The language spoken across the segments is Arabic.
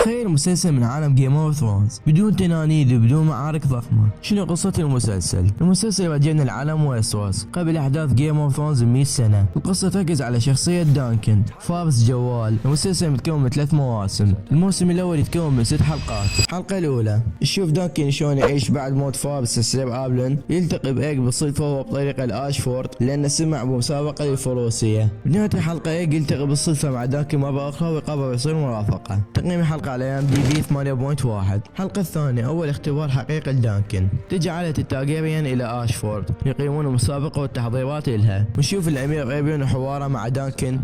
تخيل مسلسل من عالم جيم اوف ثرونز بدون تنانين وبدون معارك ضخمة. شنو قصة المسلسل؟ المسلسل يودينا العالم ويسوس قبل احداث جيم اوف ثرونز ب 100 سنة. القصة تركز على شخصية دانكن فارس جوال. المسلسل متكون من 3 مواسم. الموسم الاول يتكون من 6 حلقات. الحلقة الاولى نشوف دانكن شلون يعيش بعد موت فارس السير ابلن، يلتقي بايج بالصدفة وهو بطريقة لاشفورد لانه سمع بمسابقة للفروسية. بنهاية الحلقة ايج يلتقي بالصدفة مع دانكن مرة اخرى ويقرر يصير مرافقة. تقييم الحلقة على IMDb 8.1. الحلقة الثانية أول اختبار حقيقي لدانكن. تجي عائلة التارجيريان إلى آشفورد يقيمون المسابقة والتحضيرات إلها. ونشوف الأمير ايبيون وحواره مع دانكن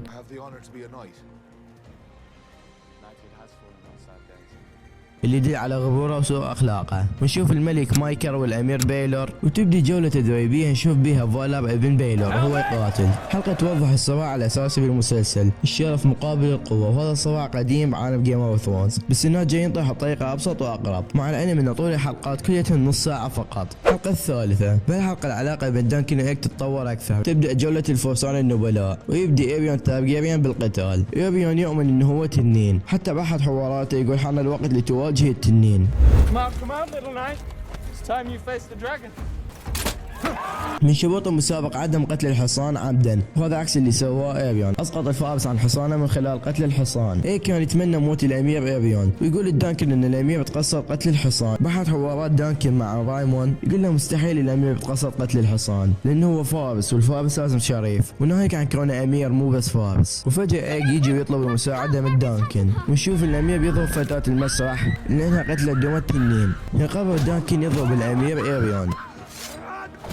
اللي يدل على غبوره وسوء اخلاقه. ونشوف الملك مايكر والامير بيلور، وتبدي جولة تدريبية نشوف بيها فالر ابن بيلور وهو يقاتل. حلقة توضح الصراع الاساسي بالمسلسل، الشرف مقابل القوة، وهذا الصراع قديم بعالم جيم اوف ثرونز، بس الناس جاي ينطرح بطريقة ابسط واقرب، مع العلم ان طول الحلقات كلها نص ساعة فقط. الحلقة الثالثة بهالحلقة العلاقة بين دانكن وايج تتطور اكثر. تبدأ جولة الفرسان النبلاء ويبدي ايبيون تارجيريان بالقتال. ايبيون يؤمن انه هو تنين، حتى باحد حواراته يقول حان الوقت لتواجه التنين. من شروط المسابقة عدم قتل الحصان عمدا، وهذا عكس اللي سواه ايريون، اسقط الفارس عن حصانه من خلال قتل الحصان. كان يتمنى موت الامير ايريون، ويقول دانكن ان الامير تقصد قتل الحصان. بحث حوارات دانكن مع رايمون يقول له مستحيل الامير تقصد قتل الحصان لانه هو فارس، والفارس لازم شريف، وناهيك عن كونه امير مو بس فارس. وفجأة ايج يجي ويطلب المساعدة من دانكن، ونشوف الامير بيضرب فتاة المسرح لانها قتلت دم التنين. يقرر دانكن يضرب الامير ايريون.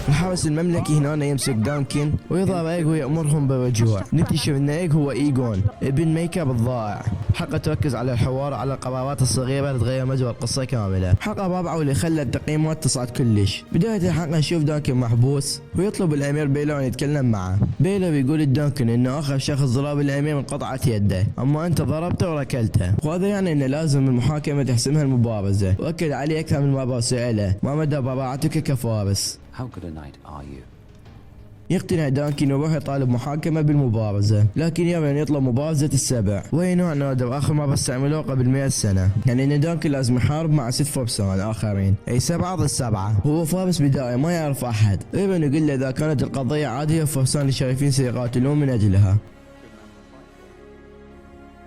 الحارس المملكي هنا يمسك دانكن ويضرب ايج ويأمرهم بالرجوع. نكتشف ان ايج هو ايجون ابن ميكاب الضائع. حلقة تركز على الحوار على القرارات الصغيرة اللي تغير مجرى القصة كاملة. الحلقة الرابعة واللي خلت التقييمات تصعد كلش. بداية الحلقة نشوف دانكن محبوس ويطلب الامير بيلور ان يتكلم معه. بيلور يقول لدانكن انه اخر شخص ضرب الامير من قطعة يده، اما انت ضربته وركلته، وهذا يعني انه لازم المحاكمة تحسمها المبارزة. واكد عليه اكثر من مرة سأله ما مدى براعتك كفارس. How good a knight are you? يقتنع دانكن ويروح يطالب محاكمة بالمبارزة، لكن يرى أن يطلب مبارزة السبع، وهي نوع نادر آخر مرة استعملوه قبل 100 سنة، يعني أن دانكن لازم يحارب مع 6 فرسان آخرين، أي 7 ضد 7. هو فارس بدائي ما يعرف أحد. ايبن يقول له إذا كانت القضية عادية الفرسان الشريفين سيقاتلون من أجلها.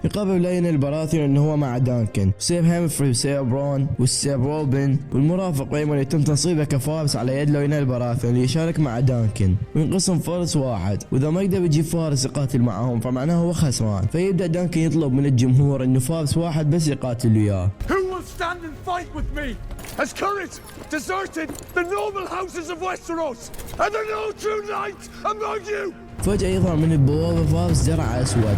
يقرر لين البراثيون انه هو مع دانكن، وسير هامفري وسير برون والسير روبن والمرافق ريمون يتم تنصيبه كفارس على يد لين البراثيون ليشارك مع دانكن، وينقسم فارس واحد، واذا ما يقدر يجيب فارس يقاتل معهم فمعناه هو خسران. فيبدا دانكن يطلب من الجمهور انه فارس واحد بس يقاتل وياه. Who will stand and fight with me? Has courage deserted the noble houses of Westeros? Are there no true knights among you? فجأة يظهر من البوابة فارس درع اسود،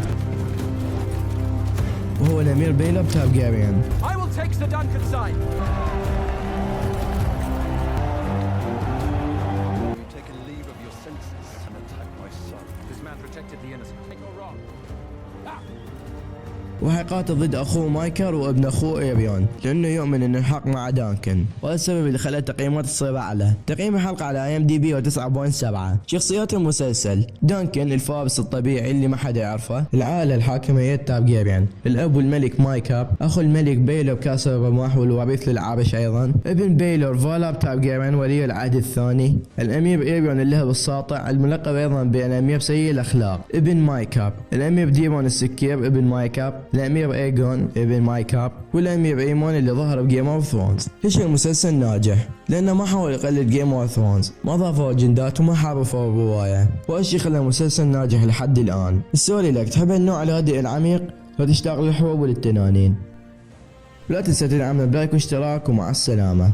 وهو الامير بيلور تارجيريان. I will take the Duncan side. You've taken leave of your senses and attacked my son. This man protected the innocent. Take no wrong. وحيقاتل ضد اخوه مايكر وابن اخوه ايريون لانه يؤمن ان الحق مع دانكن، وهذا السبب اللي خلى التقييمات تصير اعلى. تقييم الحلقه على IMDb هو 9.7. شخصيات المسلسل: دانكن الفارس الطبيعي اللي ما حدا يعرفه، العائله الحاكمه تارجيريان، الاب والملك مايكاب، اخو الملك بيلور كاسر الرماح والوريث للعرش ايضا، ابن بيلور فالر تارجيريان ولي العهد الثاني، الامير ايريون اللهب الساطع الملقب ايضا بالامير سيء الاخلاق، ابن مايكاب، الامير ديمون السكير ابن مايكاب، الامير ايجون ابن مايكاب، والامير ايمون اللي ظهر بجيم اوف ثرونز. ليش المسلسل ناجح؟ لانه ما حاول يقلد جيم اوف ثرونز، ما ضاف اجندات وما حارب فوق الروايه، وهالشي خلى المسلسل ناجح لحد الان. السؤال لك، تحب النوع الهادئ العميق وتشتاق للحروب وللتنانين؟ لا تنسى تدعمنا بلايك واشتراك، ومع السلامه.